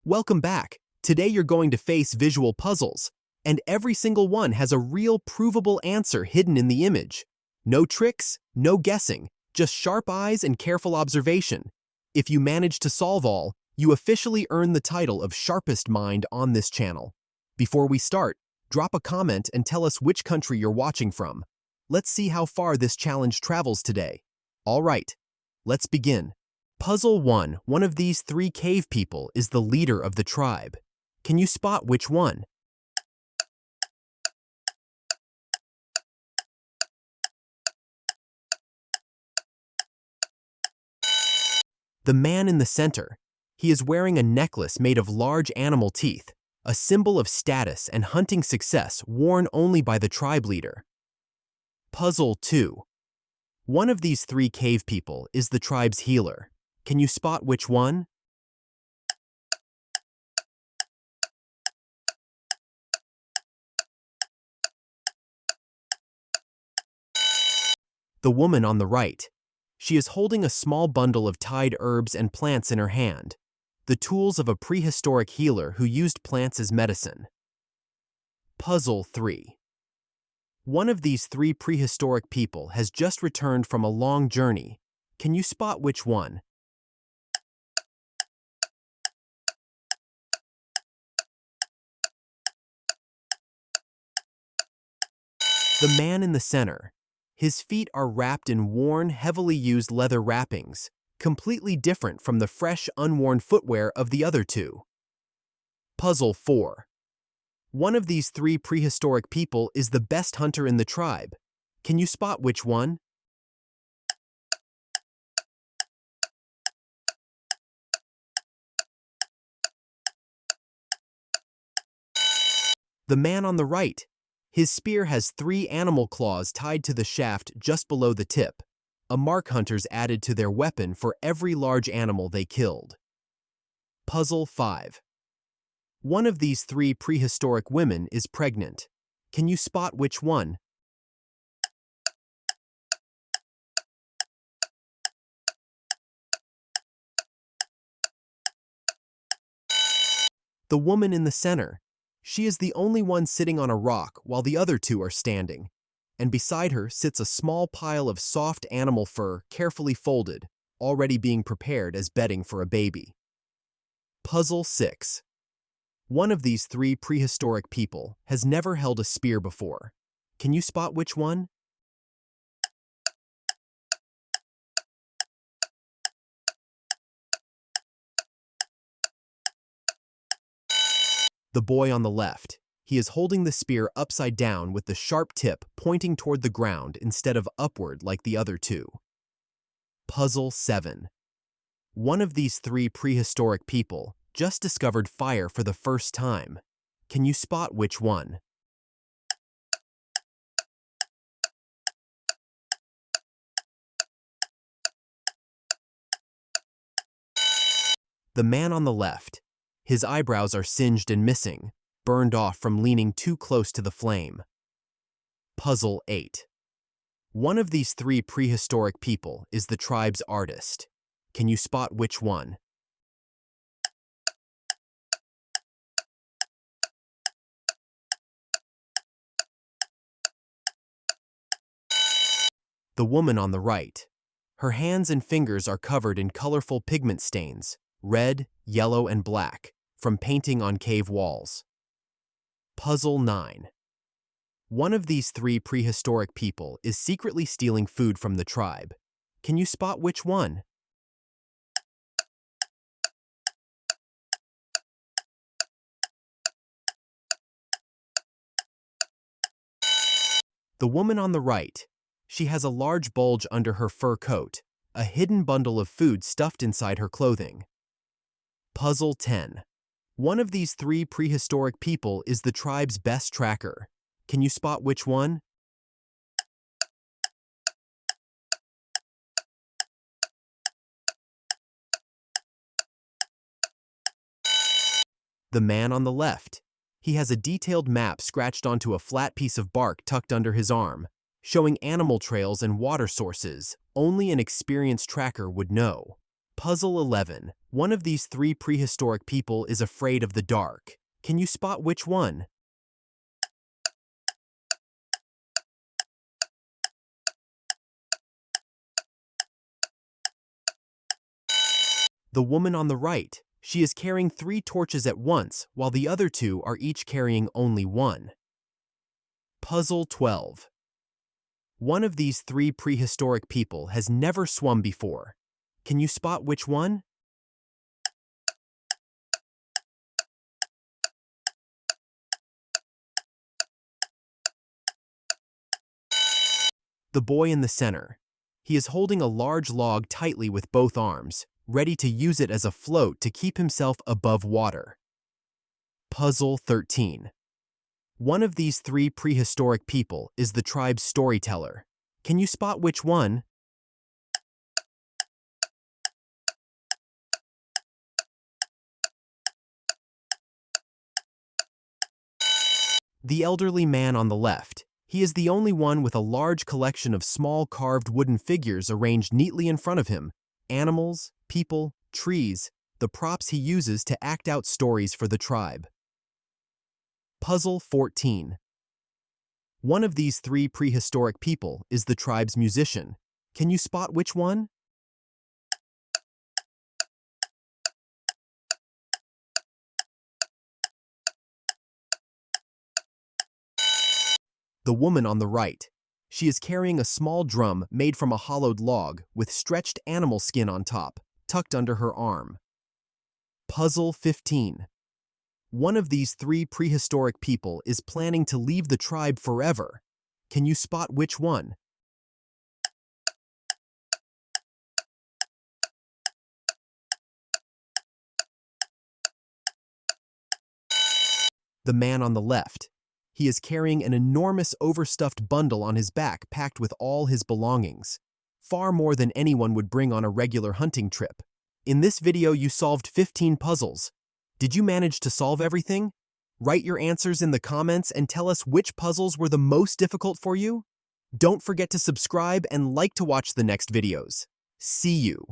Welcome back. Today you're going to face visual puzzles, and every single one has a real provable answer hidden in the image. No tricks, no guessing, just sharp eyes and careful observation. If you manage to solve all, you officially earn the title of Sharpest Mind on this channel. Before we start, drop a comment and tell us which country you're watching from. Let's see how far this challenge travels today. All right, let's begin. Puzzle 1. One of these three cave people is the leader of the tribe. Can you spot which one? The man in the center. He is wearing a necklace made of large animal teeth, a symbol of status and hunting success worn only by the tribe leader. Puzzle 2. One of these three cave people is the tribe's healer. Can you spot which one? The woman on the right. She is holding a small bundle of tied herbs and plants in her hand, the tools of a prehistoric healer who used plants as medicine. Puzzle 3. One of these three prehistoric people has just returned from a long journey. Can you spot which one? The man in the center. His feet are wrapped in worn, heavily used leather wrappings, completely different from the fresh, unworn footwear of the other two. Puzzle 4. One of these three prehistoric people is the best hunter in the tribe. Can you spot which one? The man on the right. His spear has three animal claws tied to the shaft just below the tip, a mark hunters added to their weapon for every large animal they killed. Puzzle 5. One of these three prehistoric women is pregnant. Can you spot which one? The woman in the center. She is the only one sitting on a rock while the other two are standing, and beside her sits a small pile of soft animal fur carefully folded, already being prepared as bedding for a baby. Puzzle 6. One of these three prehistoric people has never held a spear before. Can you spot which one? The boy on the left. He is holding the spear upside down with the sharp tip pointing toward the ground instead of upward like the other two. Puzzle 7. One of these three prehistoric people just discovered fire for the first time. Can you spot which one? The man on the left. His eyebrows are singed and missing, burned off from leaning too close to the flame. Puzzle 8. One of these three prehistoric people is the tribe's artist. Can you spot which one? The woman on the right. Her hands and fingers are covered in colorful pigment stains, red, yellow, and black, from painting on cave walls. Puzzle 9. One of these three prehistoric people is secretly stealing food from the tribe. Can you spot which one? The woman on the right. She has a large bulge under her fur coat, a hidden bundle of food stuffed inside her clothing. Puzzle 10. One of these three prehistoric people is the tribe's best tracker. Can you spot which one? The man on the left. He has a detailed map scratched onto a flat piece of bark tucked under his arm, showing animal trails and water sources only an experienced tracker would know. Puzzle 11. One of these three prehistoric people is afraid of the dark. Can you spot which one? The woman on the right. She is carrying 3 torches at once, while the other 2 are each carrying only 1. Puzzle 12. One of these 3 prehistoric people has never swum before. Can you spot which one? The boy in the center. He is holding a large log tightly with both arms, ready to use it as a float to keep himself above water. Puzzle 13. One of these 3 prehistoric people is the tribe's storyteller. Can you spot which one? The elderly man on the left. He is the only one with a large collection of small carved wooden figures arranged neatly in front of him. Animals, people, trees, the props he uses to act out stories for the tribe. Puzzle 14. One of these 3 prehistoric people is the tribe's musician. Can you spot which one? The woman on the right. She is carrying a small drum made from a hollowed log with stretched animal skin on top, tucked under her arm. Puzzle 15. One of these 3 prehistoric people is planning to leave the tribe forever. Can you spot which one? The man on the left. He is carrying an enormous overstuffed bundle on his back packed with all his belongings, far more than anyone would bring on a regular hunting trip. In this video, you solved 15 puzzles. Did you manage to solve everything? Write your answers in the comments and tell us which puzzles were the most difficult for you. Don't forget to subscribe and like to watch the next videos. See you!